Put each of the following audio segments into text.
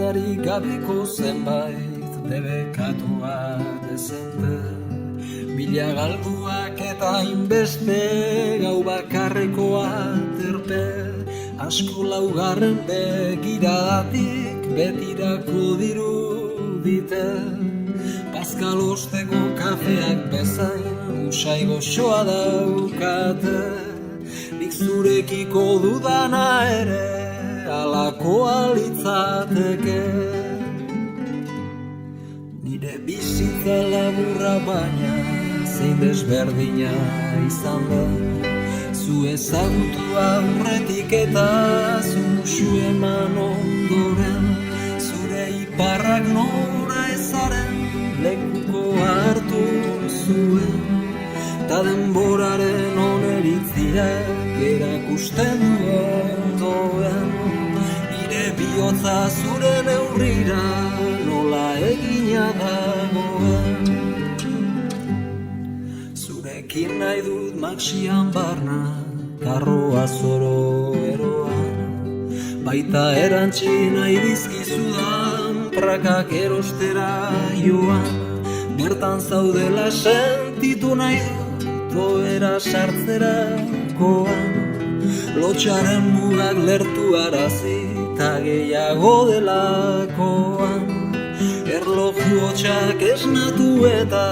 Makillarik gabeko zenbait debekatua dezente. Mila galduak eta inbeste gau bakarrekoa terpe. Asko laugarren begiradatik betirako dirudite. Pascal osteko kafeak bezain usai goxoa daukate. Nik zurekiko dudana ere alakoa litzateke. Nire bizitza laburra baina zein desberdina izan da. Zu ezagutu aurretik eta zu musu eman ondoren. Zure iparrak nora ezaren lekuko hartu zuen. Ta denboraren oneritziak erakusten du ondoen. Nire bihotza zure neurrira nola egina dagoen. Zurekin nahi dut maxian barna, karroa zoro eroan. Baita erantzi nahi dizkizudan, prakak erostera joan. Bertan zaudela sentitu nahi dut, toera sartzerakoan. Lotxaren mugak lertu arazi, ta gehiago delakoan. Erloju hotxak esnatu eta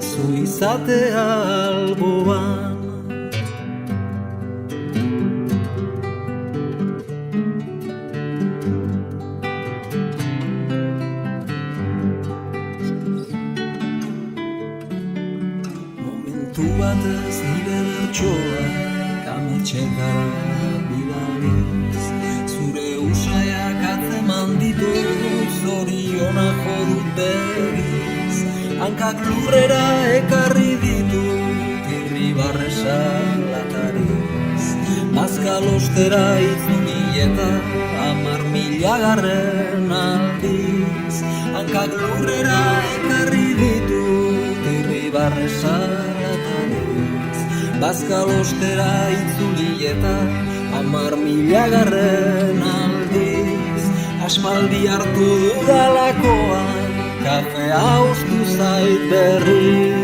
zu izatea alboan. Momentu batez nire bertsoak ametxetara bidaliz. Zure usaiak atzeman ditut zoriona jodut begiz. Hankak lurrera ekarri ditut irribarresa latariz. Pascal ostera itzuli eta 10.000 aldiz. Hankak lurrera ekarri ditut irribarresa latariz. Pascal ostera itzuli eta 10.000 aldiz. Aspaldi hartu dudalakoan, kafea ustu zait berriz.